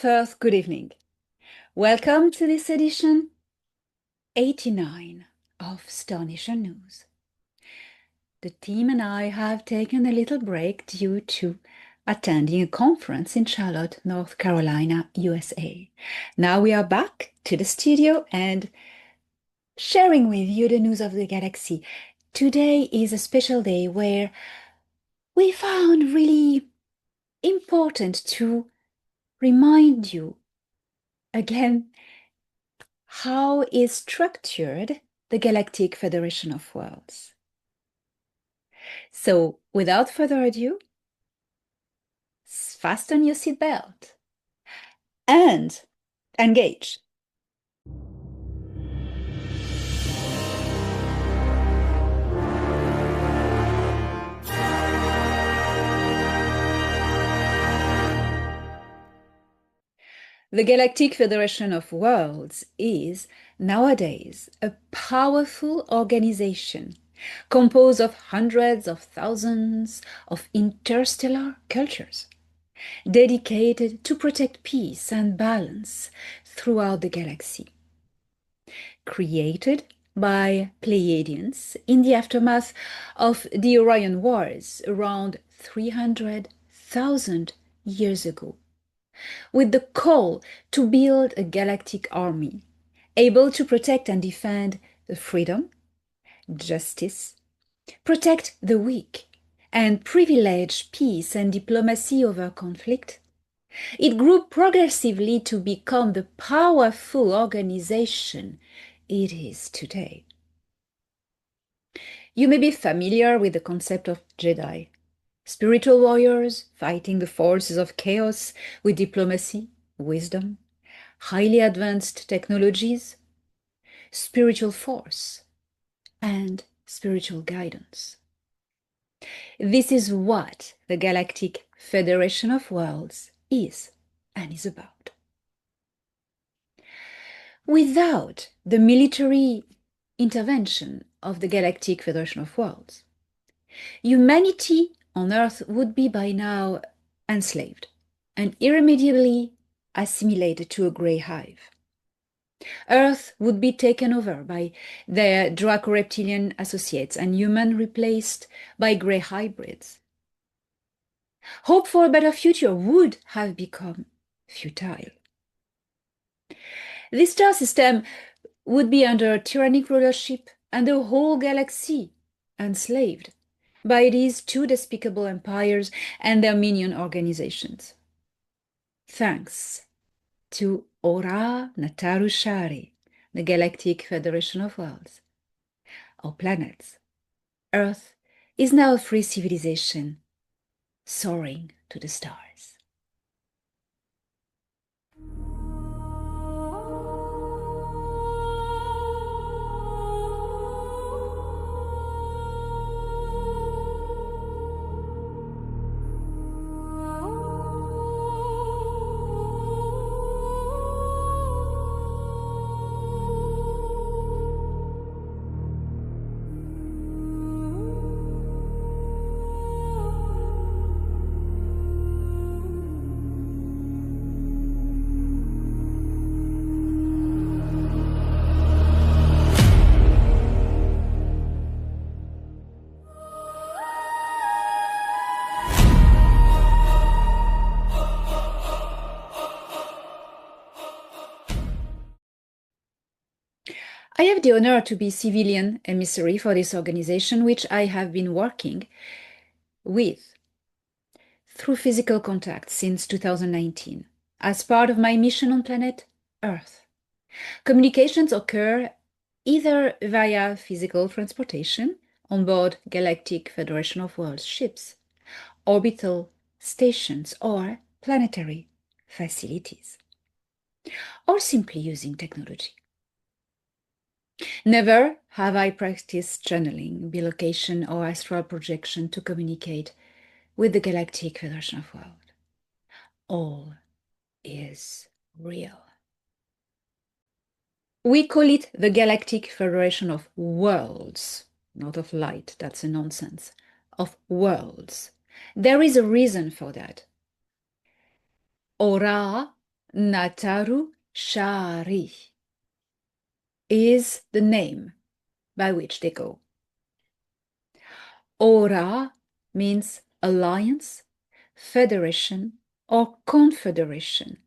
of Earth, good evening. Welcome to this edition 89 of Star Nation News. The team and I have taken a little break due to attending a conference in Charlotte, North Carolina, USA. Now we are back to the studio and sharing with you the news of the galaxy. Today is a special day where we found really important to remind you again how is structured the Galactic Federation of Worlds. So, without further ado, fasten your seatbelt and engage. The Galactic Federation of Worlds is, nowadays, a powerful organization composed of hundreds of thousands of interstellar cultures, dedicated to protect peace and balance throughout the galaxy. Created by Pleiadians in the aftermath of the Orion Wars around 300,000 years ago, with the call to build a galactic army able to protect and defend the freedom, justice, protect the weak, and privilege peace and diplomacy over conflict. It grew progressively to become the powerful organization it is today. You may be familiar with the concept of Jedi, spiritual warriors fighting the forces of chaos with diplomacy, wisdom, highly advanced technologies, spiritual force, and spiritual guidance. This is what the Galactic Federation of Worlds is and is about. Without the military intervention of the Galactic Federation of Worlds, humanity on Earth would be by now enslaved and irremediably assimilated to a grey hive. Earth would be taken over by their Draco-reptilian associates and human replaced by grey hybrids. Hope for a better future would have become futile. This star system would be under tyrannic rulership and the whole galaxy enslaved by these two despicable empires and their minion organizations. Thanks to Ora Natarushari, the Galactic Federation of Worlds, our planets, Earth is now a free civilization soaring to the stars. I have the honor to be civilian emissary for this organization, which I have been working with through physical contact since 2019, as part of my mission on planet Earth. Communications occur either via physical transportation on board Galactic Federation of Worlds ships, orbital stations, or planetary facilities, or simply using technology. Never have I practiced channeling, bilocation, or astral projection to communicate with the Galactic Federation of Worlds. All is real. We call it the Galactic Federation of Worlds, not of light, that's a nonsense, of worlds. There is a reason for that. Ora Nataru Shari is the name by which they go. Ora means alliance, federation, or confederation.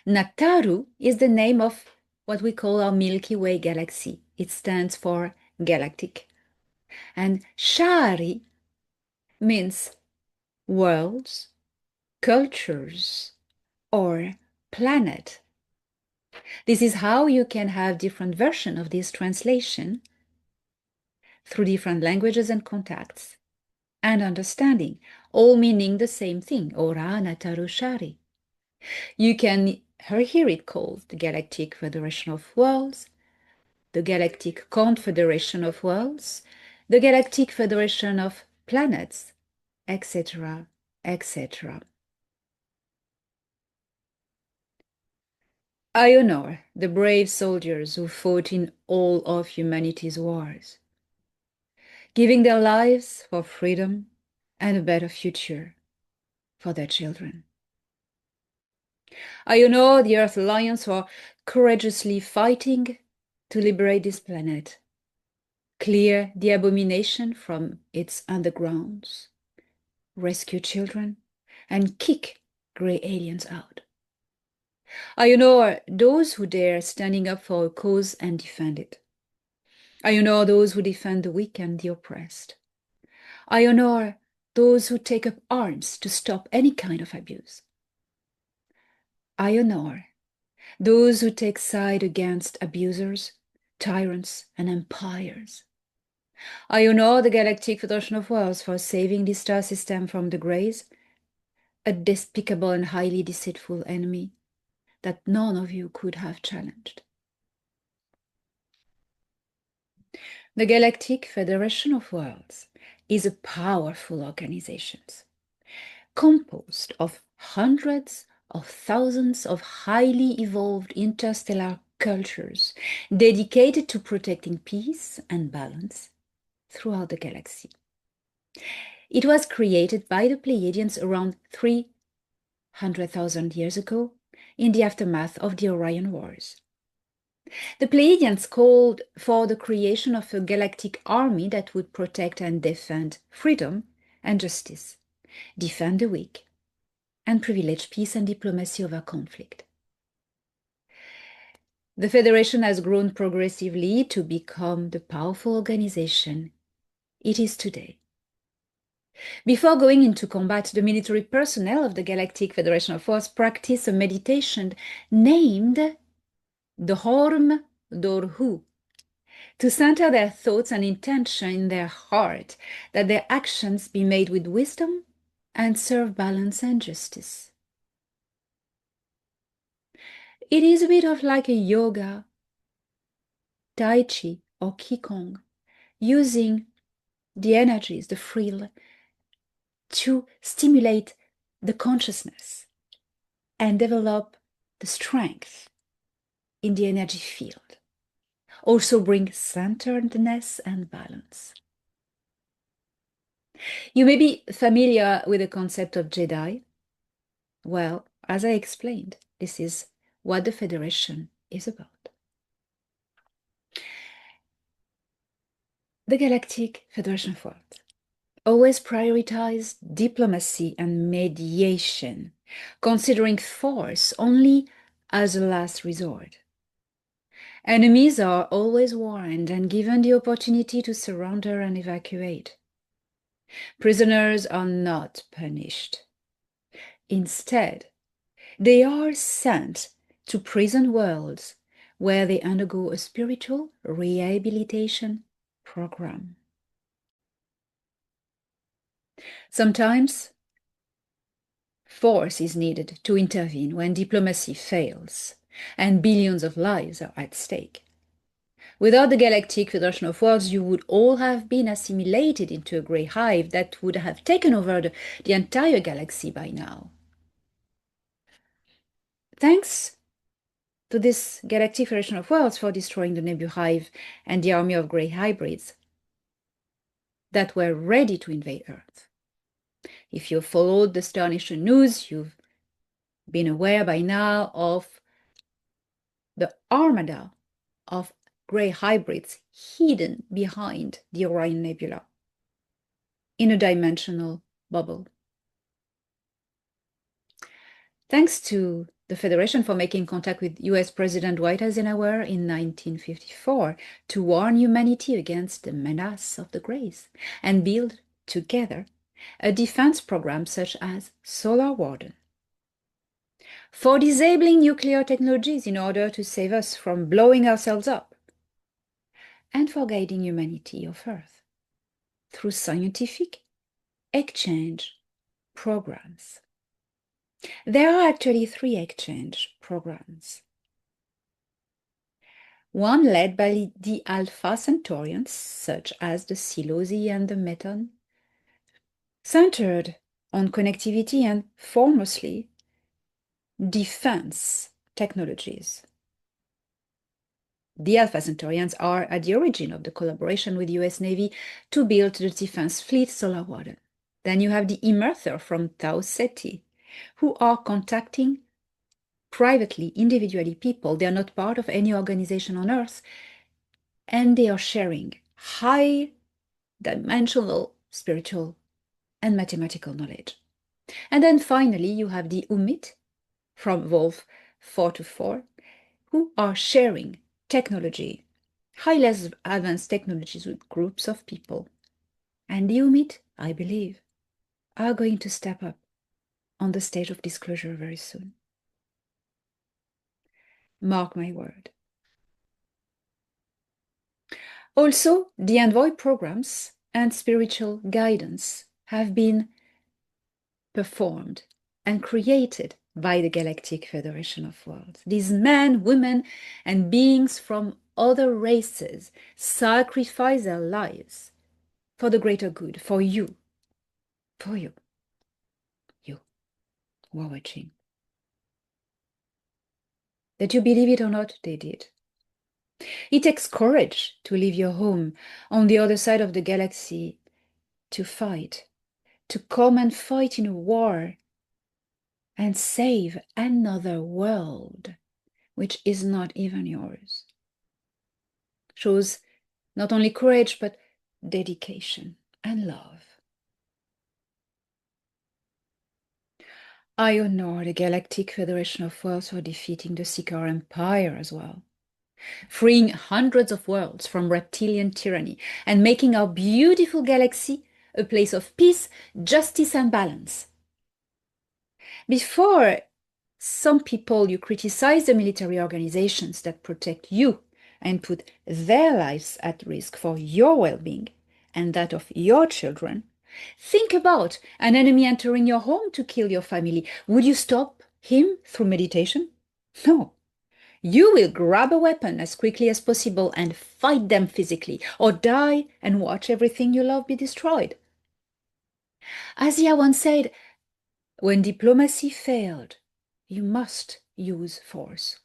Nataru is the name of what we call our Milky Way galaxy. It stands for galactic. And Shari means worlds, cultures, or planet. This is how you can have different versions of this translation through different languages and contacts and understanding, all meaning the same thing, Ora Nataru Shari. You can hear it called the Galactic Federation of Worlds, the Galactic Confederation of Worlds, the Galactic Federation of Planets, etc., etc. I honor the brave soldiers who fought in all of humanity's wars, giving their lives for freedom and a better future for their children. I honor the Earth Alliance for courageously fighting to liberate this planet, clear the abomination from its undergrounds, rescue children, and kick grey aliens out. I honor those who dare standing up for a cause and defend it. I honor those who defend the weak and the oppressed. I honor those who take up arms to stop any kind of abuse. I honor those who take side against abusers, tyrants, and empires. I honor the Galactic Federation of Worlds for saving this star system from the Greys, a despicable and highly deceitful enemy that none of you could have challenged. The Galactic Federation of Worlds is a powerful organization composed of hundreds of thousands of highly evolved interstellar cultures dedicated to protecting peace and balance throughout the galaxy. It was created by the Pleiadians around 300,000 years ago in the aftermath of the Orion Wars. The Pleiadians called for the creation of a galactic army that would protect and defend freedom and justice, defend the weak, and privilege peace and diplomacy over conflict. The Federation has grown progressively to become the powerful organization it is today. Before going into combat, the military personnel of the Galactic Federation of Worlds practice a meditation named the Horm Dorhu, to center their thoughts and intention in their heart, that their actions be made with wisdom and serve balance and justice. It is a bit of like a yoga, Tai Chi, or Qigong, using the energies, the frill, to stimulate the consciousness and develop the strength in the energy field. Also bring centeredness and balance. You may be familiar with the concept of Jedi. Well, as I explained, this is what the Federation is about. The Galactic Federation of Worlds always prioritized diplomacy and mediation, considering force only as a last resort. Enemies are always warned and given the opportunity to surrender and evacuate. Prisoners are not punished. Instead, they are sent to prison worlds where they undergo a spiritual rehabilitation program. Sometimes, force is needed to intervene when diplomacy fails and billions of lives are at stake. Without the Galactic Federation of Worlds, you would all have been assimilated into a grey hive that would have taken over the entire galaxy by now. Thanks to this Galactic Federation of Worlds for destroying the Nebu Hive and the army of grey hybrids that were ready to invade Earth. If you followed the Star Nation news, you've been aware by now of the armada of grey hybrids hidden behind the Orion Nebula in a dimensional bubble. Thanks to the Federation for making contact with US President Dwight Eisenhower in 1954 to warn humanity against the menace of the Greys and build together a defense program such as Solar Warden, for disabling nuclear technologies in order to save us from blowing ourselves up, and for guiding humanity of Earth through scientific exchange programs. There are actually 3 exchange programs. One led by the Alpha Centaurians, such as the Silosi and the Meton, centered on connectivity and, foremostly, defense technologies. The Alpha Centaurians are at the origin of the collaboration with the US Navy to build the defense fleet Solar Warden. Then you have the Emerther from Tau Ceti, who are contacting privately, individually people. They are not part of any organization on Earth, and they are sharing high dimensional spiritual and mathematical knowledge. And then finally, you have the Umit from Wolf 424, who are sharing technology, highly advanced technologies with groups of people. And the Umit, I believe, are going to step up on the stage of disclosure very soon. Mark my word. Also, the envoy programs and spiritual guidance have been performed and created by the Galactic Federation of Worlds. These men, women, and beings from other races sacrifice their lives for the greater good, for you who are watching. That you believe it or not, they did. It takes courage to leave your home on the other side of the galaxy to fight, to come and fight in a war and save another world, which is not even yours. Shows not only courage, but dedication and love. I honor the Galactic Federation of Worlds for defeating the Seeker Empire as well, freeing hundreds of worlds from reptilian tyranny and making our beautiful galaxy a place of peace, justice, and balance. Before, some people, you criticize the military organizations that protect you and put their lives at risk for your well-being and that of your children. Think about an enemy entering your home to kill your family. Would you stop him through meditation? No. You will grab a weapon as quickly as possible and fight them physically, or die and watch everything you love be destroyed. Asia once said, when diplomacy failed, you must use force.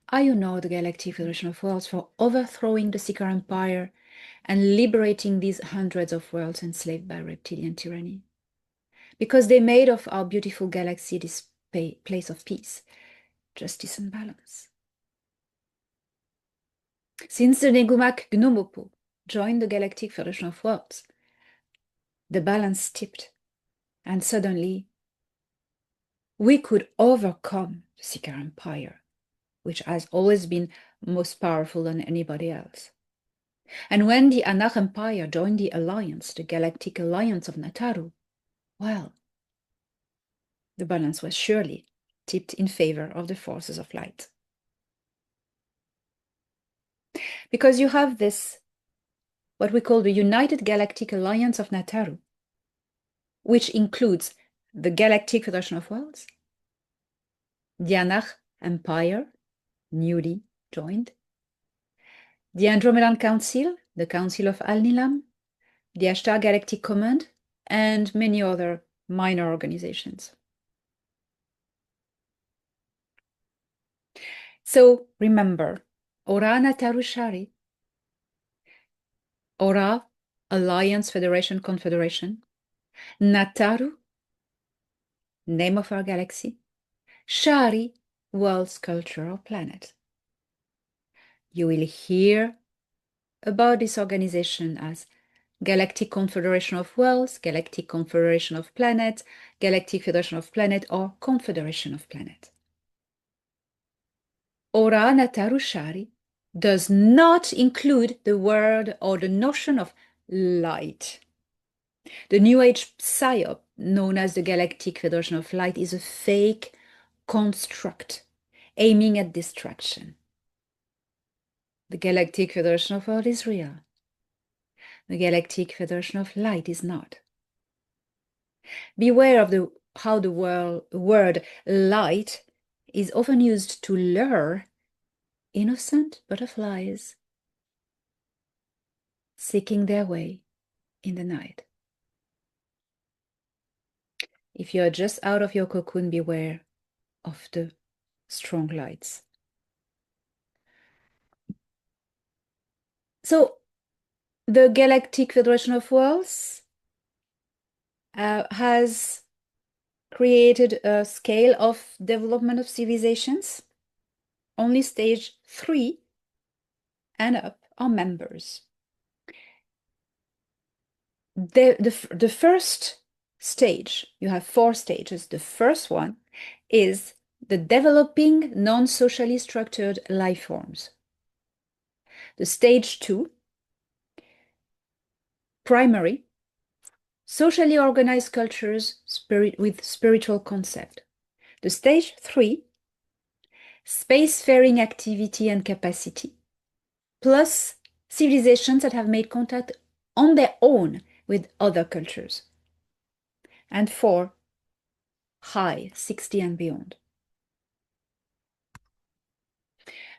I honor the Galactic Federation of Worlds for overthrowing the Seeker Empire and liberating these hundreds of worlds enslaved by reptilian tyranny, because they made of our beautiful galaxy this place of peace, justice, and balance. Since the Negumak Gnomopo joined the Galactic Federation of Worlds, the balance tipped, and suddenly we could overcome the Seeker Empire, which has always been most powerful than anybody else. And when the Anakh Empire joined the Alliance, the Galactic Alliance of Nataru, well, the balance was surely tipped in favor of the forces of light. Because you have this, what we call the United Galactic Alliance of Nataru, which includes the Galactic Federation of Worlds, the Anakh Empire, newly joined, the Andromedan Council, the Council of Alnilam, the Ashtar Galactic Command, and many other minor organizations. So remember, Ora Nataru Shari, Ora Alliance Federation Confederation, Nataru name of our galaxy, Shari, world's culture or planet. You will hear about this organization as Galactic Confederation of Worlds, Galactic Confederation of Planets, Galactic Federation of Planet, or Confederation of Planet. Ora Nataru Shari does not include the word or the notion of light. The New Age psyop, known as the Galactic Federation of Light, is a fake construct aiming at distraction. The Galactic Federation of World is real. The Galactic Federation of Light is not. Beware of how the word light is often used to lure innocent butterflies seeking their way in the night. If you are just out of your cocoon, beware of the strong lights. So, the Galactic Federation of Worlds has created a scale of development of civilizations. Only stage 3 and up are members. The first stage, you have 4 stages. The first one is the developing non-socially structured life forms. The stage 2, primary, socially organized cultures with spiritual concept. The stage 3, spacefaring activity and capacity, plus civilizations that have made contact on their own with other cultures. And 4, high, 60 and beyond.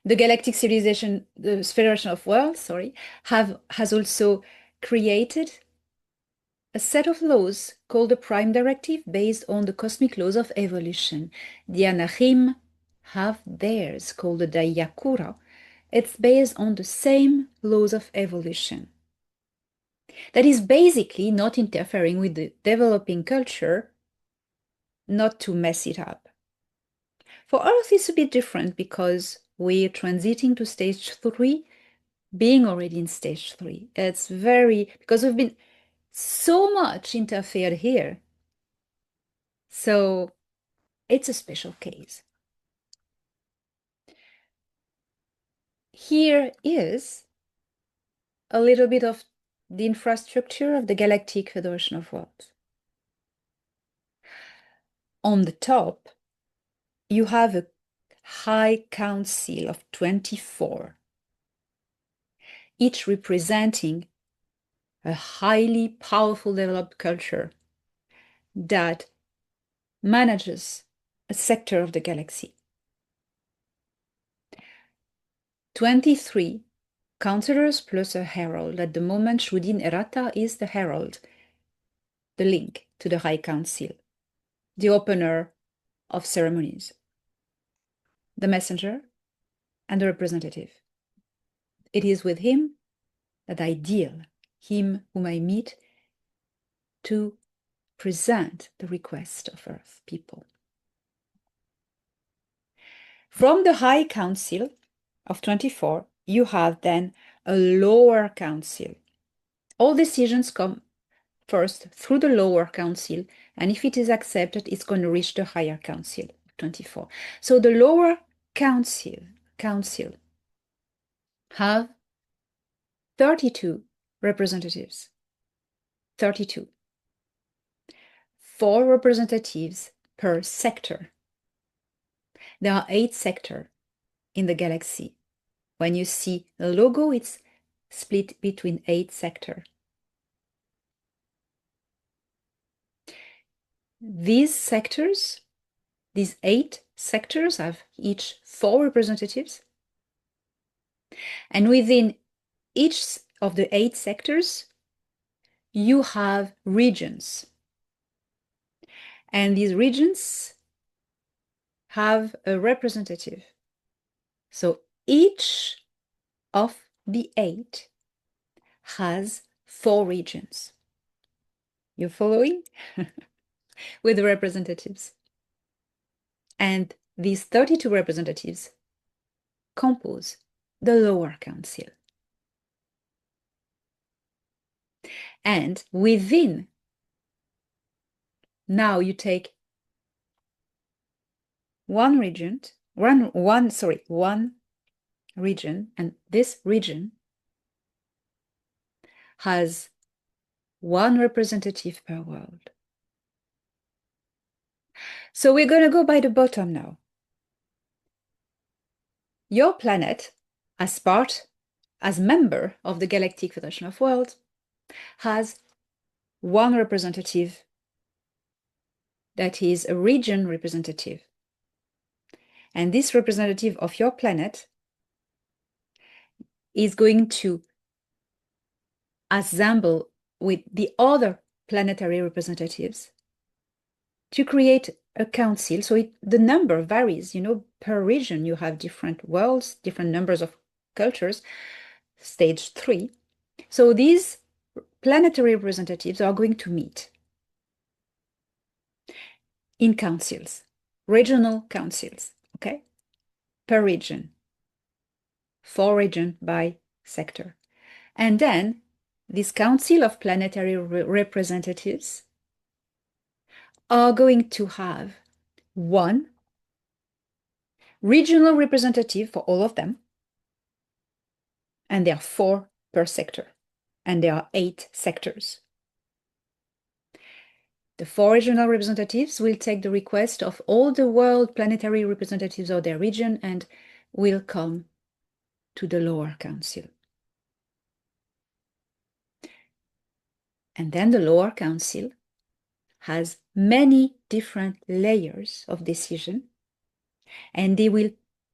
The Galactic Civilization, the Federation of Worlds, has also created a set of laws called the Prime Directive based on the cosmic laws of evolution. The Anachim have theirs called the Dayakura. It's based on the same laws of evolution. That is basically not interfering with the developing culture, not to mess it up. For Earth, it's a bit different because we're transiting to stage 3, being already in stage 3. It's because we've been so much interfered here. So it's a special case. Here is a little bit of the infrastructure of the Galactic Federation of Worlds. On the top, you have a High Council of 24, each representing a highly powerful developed culture that manages a sector of the galaxy. 23 counselors plus a herald. At the moment, Shudin Errata is the herald, the link to the High Council, the opener of ceremonies, the messenger, and the representative. It is with him that I deal, him whom I meet, to present the request of Earth people. From the High Council of 24, you have then a lower council. All decisions come first through the lower council, and if it is accepted, it's going to reach the higher council, 24. So the lower council have 32 representatives. 32. 4 representatives per sector. There are 8 sectors in the galaxy. When you see the logo, it's split between 8 sectors. These sectors, these 8 sectors, have each 4 representatives. And within each of the 8 sectors, you have regions. And these regions have a representative. So each of the 8 has 4 regions. You following? With the representatives. And these 32 representatives compose the lower council. And within, now you take one region, and this region has one representative per world. So we're going to go by the bottom now. Your planet, as member of the Galactic Federation of Worlds, has one representative that is a region representative. And this representative of your planet is going to assemble with the other planetary representatives to create a council. So the number varies, per region you have different worlds, different numbers of cultures, stage 3. So these planetary representatives are going to meet in councils, regional councils, okay, per region, 4 regions by sector. And then this council of planetary representatives are going to have one regional representative for all of them, and there are 4 per sector, and there are 8 sectors. The 4 regional representatives will take the request of all the world planetary representatives of their region and will come to the lower council. And then the lower council has many different layers of decision, and they will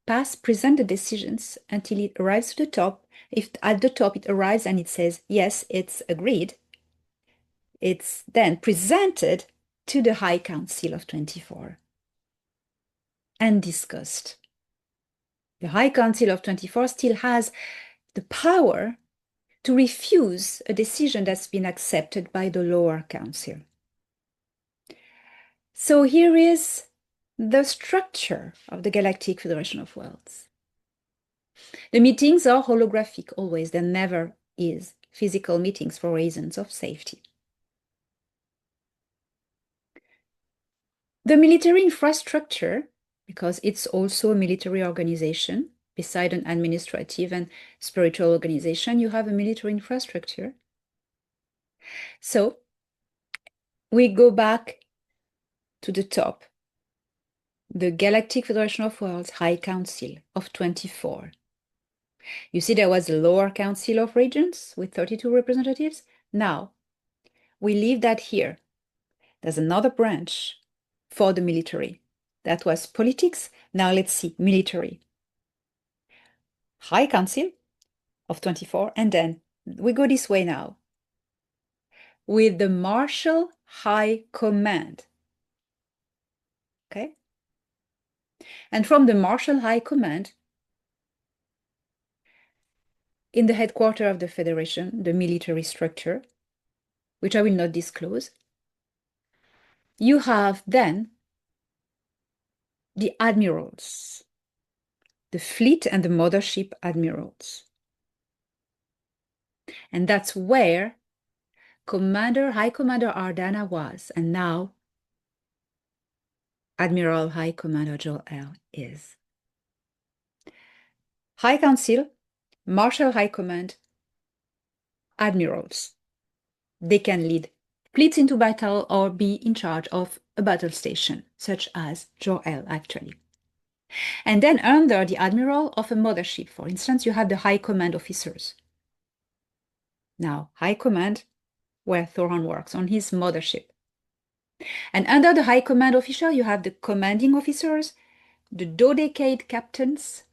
present the decisions until it arrives to the top. If at the top it arrives and it says, yes, it's agreed, it's then presented to the High Council of 24 and discussed. The High Council of 24 still has the power to refuse a decision that's been accepted by the lower council. So here is the structure of the Galactic Federation of Worlds. The meetings are holographic always. There never is physical meetings for reasons of safety. The military infrastructure, because it's also a military organization, beside an administrative and spiritual organization, you have a military infrastructure. So we go back to the top. The Galactic Federation of Worlds High Council of 24. You see there was a lower council of regions with 32 representatives. Now, we leave that here. There's another branch for the military. That was politics. Now let's see military. High Council of 24. And then we go this way now with the Marshal High Command. Okay? And from the Marshal High Command, in the headquarters of the Federation, the military structure, which I will not disclose, you have then the admirals, the fleet and the mothership admirals. And that's where High Commander Ardana was, and now Admiral High Commander Jor-El is. High Council, Marshal High Command, admirals. They can lead fleets into battle or be in charge of a battle station, such as Jor-El actually. And then under the admiral of a mothership, for instance, you have the High Command officers. Now, High Command, where Thoron works, on his mothership. And under the High Command official, you have the commanding officers, the dodecade captains,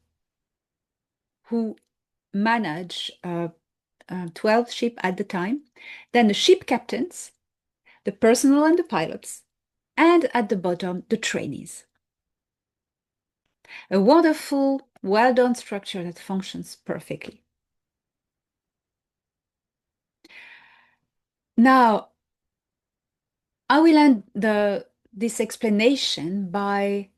who manage 12 ships at the time, then the ship captains, the personnel and the pilots, and at the bottom, the trainees. A wonderful, well-done structure that functions perfectly. Now, I will end this explanation by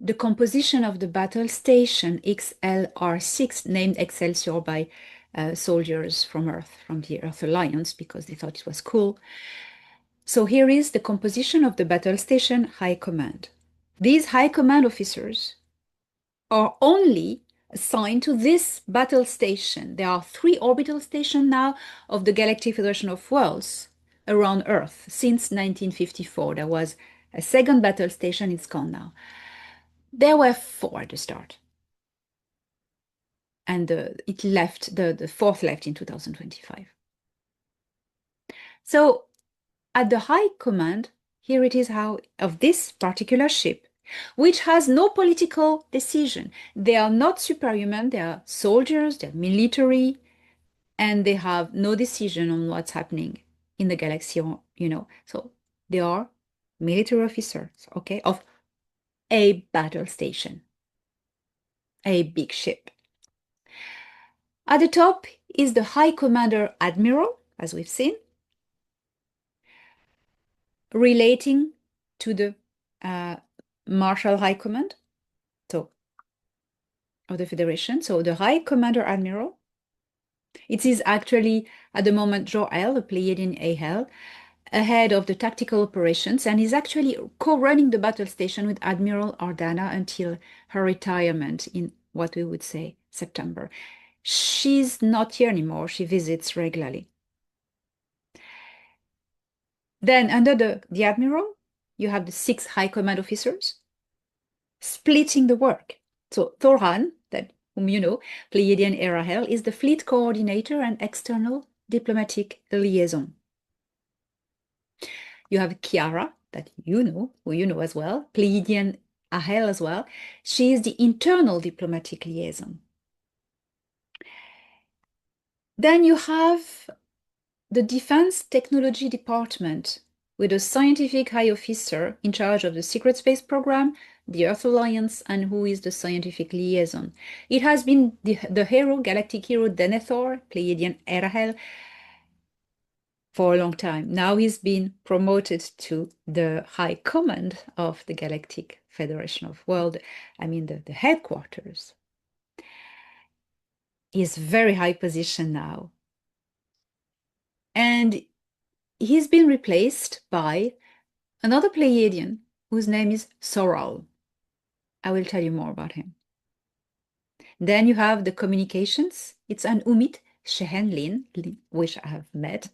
the composition of the battle station XLR6, named Excelsior by soldiers from Earth, from the Earth Alliance, because they thought it was cool. So here is the composition of the battle station High Command. These High Command officers are only assigned to this battle station. There are 3 orbital stations now of the Galactic Federation of Worlds around Earth since 1954. There was a second battle station, it's gone now. There were 4 at the start. And it left, the 4th left in 2025. So at the High Command, here it is how of this particular ship, which has no political decision. They are not superhuman, they are soldiers, they're military, and they have no decision on what's happening in the galaxy, you know. So they are military officers, okay, of a battle station, a big ship. At the top is the High Commander Admiral, as we've seen, relating to the Marshal High Command, so of the Federation. So the High Commander Admiral, it is actually at the moment Jor-El, a Pleiadian AL, ahead of the tactical operations, and is actually co-running the battle station with Admiral Ardana until her retirement in what we would say September. She's not here anymore, she visits regularly. Then under the Admiral, you have the 6 High Command officers splitting the work. So Thorhan, whom you know, Pleiadian Era Hell, is the fleet coordinator and external diplomatic liaison. You have Kiara, that you know, who you know as well, Pleiadian Ahel as well. She is the internal diplomatic liaison. Then you have the Defense Technology Department with a scientific high officer in charge of the secret space program, the Earth Alliance, and who is the scientific liaison. It has been the hero, galactic hero Denethor, Pleiadian Erahel, for a long time. Now he's been promoted to the high command of the Galactic Federation of Worlds, I mean the headquarters. He's very high position now. And he's been replaced by another Pleiadian whose name is Soral. I will tell you more about him. Then you have the communications. It's an Umit Shehenlin, which I have met.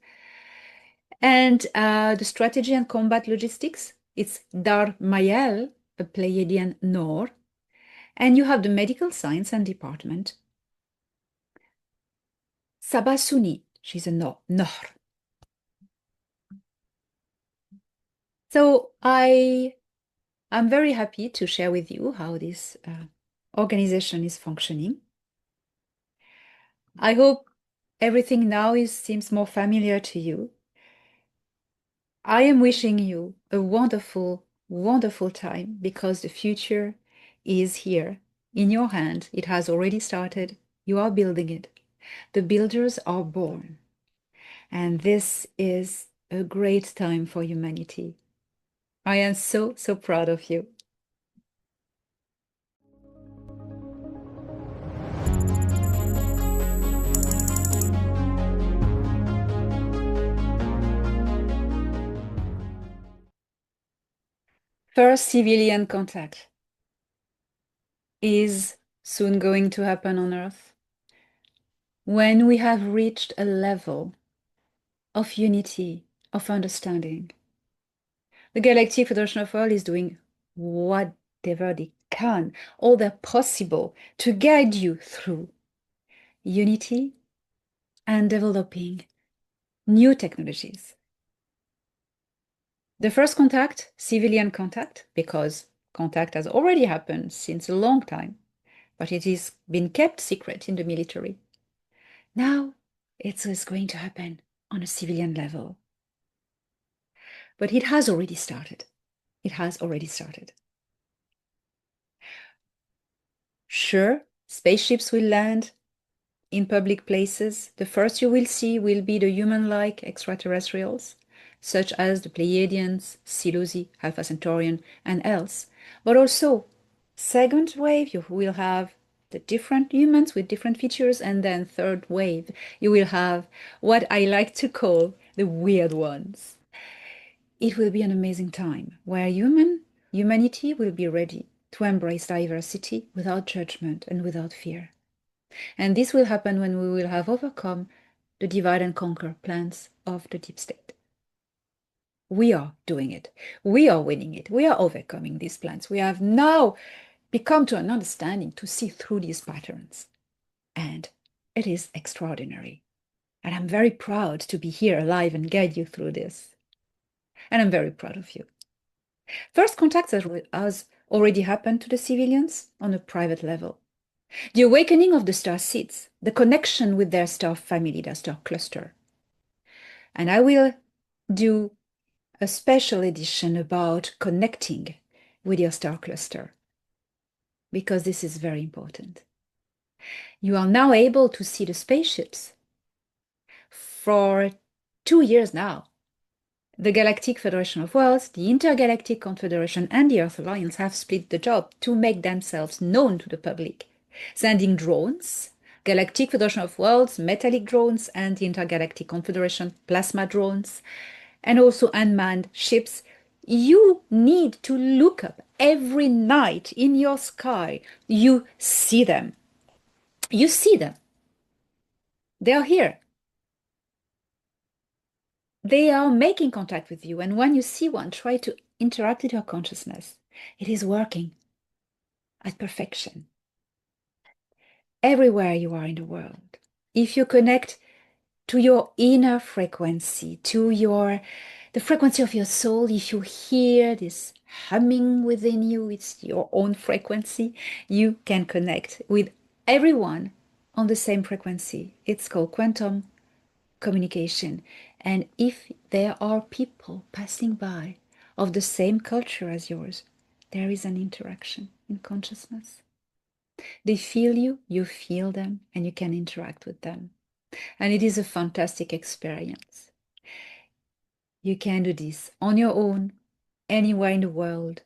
And the strategy and combat logistics, it's Dar Mayel, a Pleiadian Nor. And you have the medical science and department. Sabasuni, she's a Nor. So I'm very happy to share with you how this organization is functioning. I hope everything now seems more familiar to you. I am wishing you a wonderful, wonderful time because the future is here in your hand. It has already started. You are building it. The builders are born. And this is a great time for humanity. I am so, so proud of you. First civilian contact is soon going to happen on Earth when we have reached a level of unity, of understanding. The Galactic Federation of Worlds is doing whatever they can, all that possible, to guide you through unity and developing new technologies. The first contact, civilian contact, because contact has already happened since a long time, but it has been kept secret in the military. Now it is going to happen on a civilian level. But it has already started. It has already started. Sure, spaceships will land in public places. The first you will see will be the human-like extraterrestrials, such as the Pleiadians, Silusi, Alpha Centaurian, and else, but also Second wave, you will have the different humans with different features. And then third wave, you will have what I like to call the weird ones. It will be an amazing time where humanity will be ready to embrace diversity without judgment and without fear. And this will happen when we will have overcome the divide and conquer plans of the deep state. We are doing it. We are winning it. We are overcoming these plans. We have now become to an understanding to see through these patterns. And it is extraordinary. And I'm very proud to be here alive and guide you through this. And I'm very proud of you. First contact has already happened to the civilians on a private level. The awakening of the star seeds, the connection with their star family, their star cluster. And I will do a special edition about connecting with your star cluster, because this is very important. You are now able to see the spaceships. For 2 years now, the Galactic Federation of Worlds, the Intergalactic Confederation, and the Earth Alliance have split the job to make themselves known to the public, sending drones, Galactic Federation of Worlds, metallic drones, and the Intergalactic Confederation, plasma drones, and also unmanned ships. You need to look up every night in your sky. You see them. You see them. They are here. They are making contact with you. And when you see one, try to interact with your consciousness. It is working at perfection. Everywhere you are in the world, if you connect to your inner frequency, to the frequency of your soul, if you hear this humming within you, it's your own frequency, you can connect with everyone on the same frequency. It's called quantum communication. And if there are people passing by of the same culture as yours, there is an interaction in consciousness. They feel you, you feel them, and you can interact with them. And it is a fantastic experience. You can do this on your own, anywhere in the world,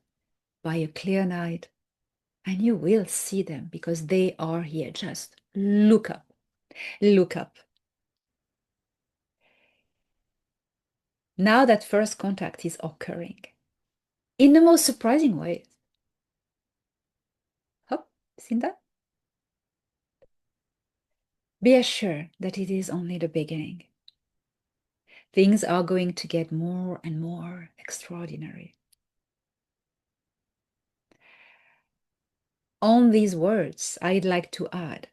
by a clear night, and you will see them because they are here. Just look up. Look up. Now that first contact is occurring in the most surprising ways. Hop, seen that? Be assured that it is only the beginning. Things are going to get more and more extraordinary. On these words, I'd like to add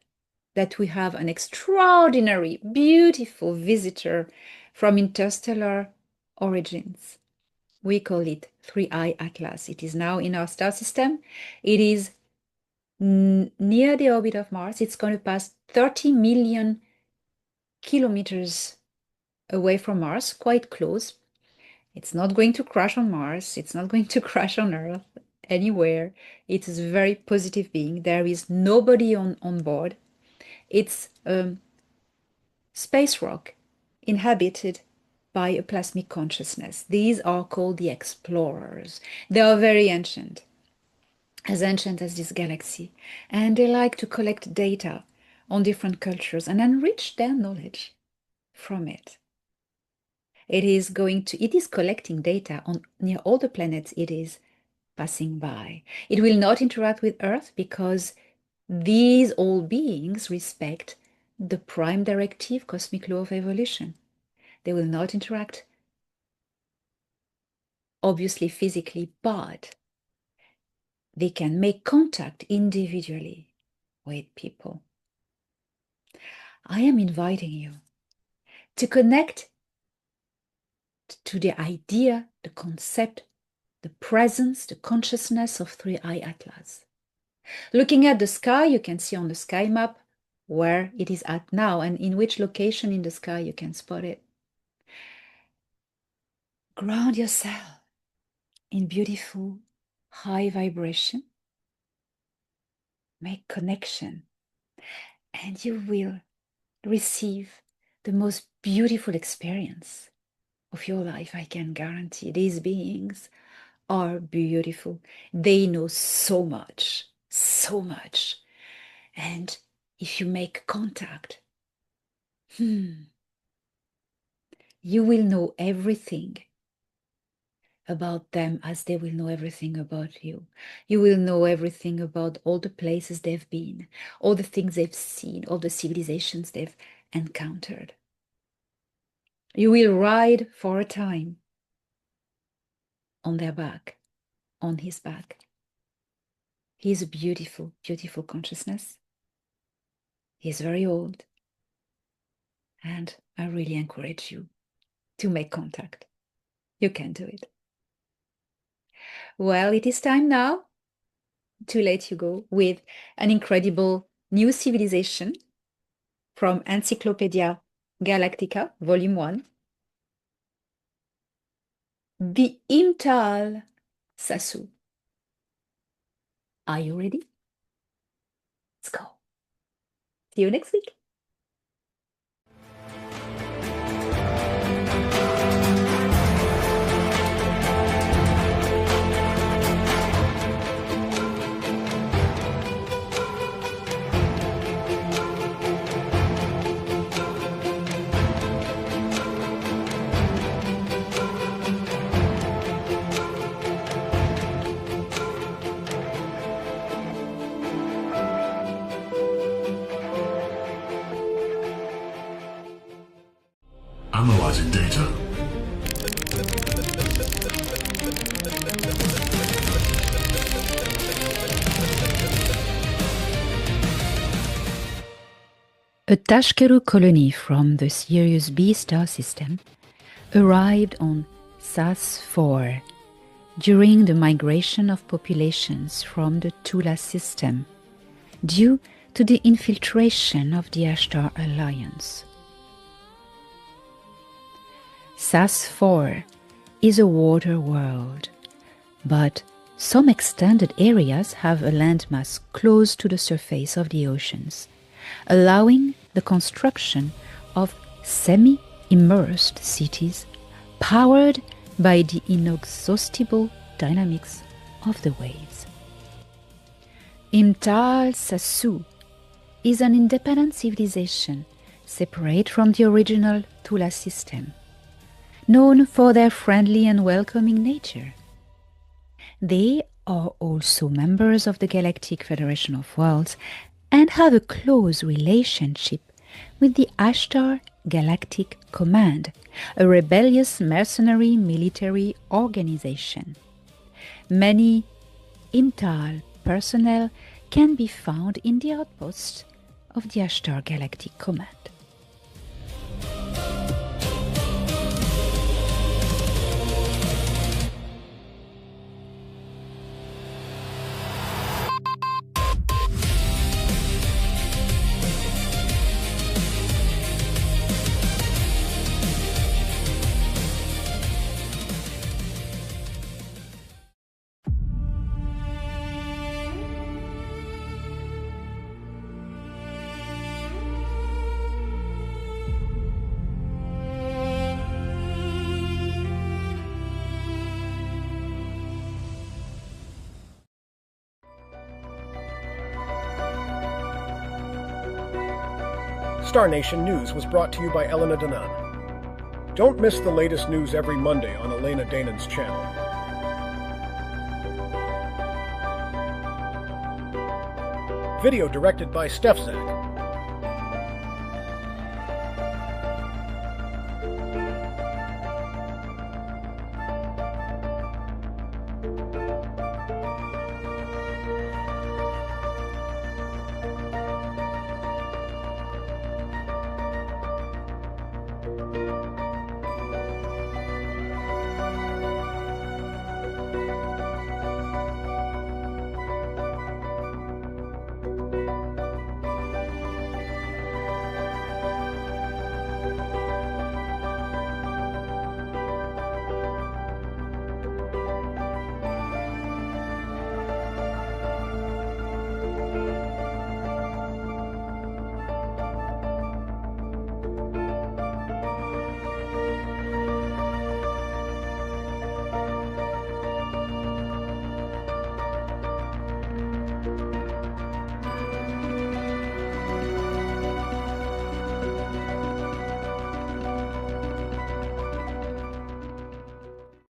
that we have an extraordinary, beautiful visitor from interstellar origins. We call it 3I Atlas. It is now in our star system. It is near the orbit of Mars. It's going to pass 30 million kilometers away from Mars, quite close. It's not going to crash on Mars. It's not going to crash on Earth anywhere. It is a very positive being. There is nobody on board. It's a space rock inhabited by a plasmic consciousness. These are called the explorers. They are very ancient as this galaxy, and they like to collect data on different cultures and enrich their knowledge from it. It is collecting data on near all the planets it is passing by. It will not interact with Earth because these old beings respect the prime directive, cosmic law of evolution. They will not interact, obviously physically, but they can make contact individually with people. I am inviting you to connect to the idea, the concept, the presence, the consciousness of 3I Atlas. Looking at the sky, you can see on the sky map where it is at now and in which location in the sky you can spot it. Ground yourself in beautiful, high vibration. Make connection, and you will receive the most beautiful experience of your life. I can guarantee these beings are beautiful. They know so much so much. And if you make contact, you will know everything about them as they will know everything about you. You will know everything about all the places they've been, all the things they've seen, all the civilizations they've encountered. You will ride for a time on their back, on his back. He is a beautiful, beautiful consciousness. He is very old. And I really encourage you to make contact. You can do it. Well, it is time now to let you go with an incredible new civilization from Encyclopedia Galactica, Volume 1. The Imtal Sasu. Are you ready? Let's go. See you next week. Analyzing data. A Tashkeru colony from the Sirius B star system arrived on SAS-4 during the migration of populations from the Tula system due to the infiltration of the Ashtar Alliance. SAS-4 is a water world, but some extended areas have a landmass close to the surface of the oceans, allowing the construction of semi-immersed cities powered by the inexhaustible dynamics of the waves. Imtal Sasu is an independent civilization separate from the original Tula system, known for their friendly and welcoming nature. They are also members of the Galactic Federation of Worlds and have a close relationship with the Ashtar Galactic Command, a rebellious mercenary military organization. Many Imtal personnel can be found in the outposts of the Ashtar Galactic Command. Star Nation News was brought to you by Elena Danaan. Don't miss the latest news every Monday on Elena Danaan's channel. Video directed by Steph Zach.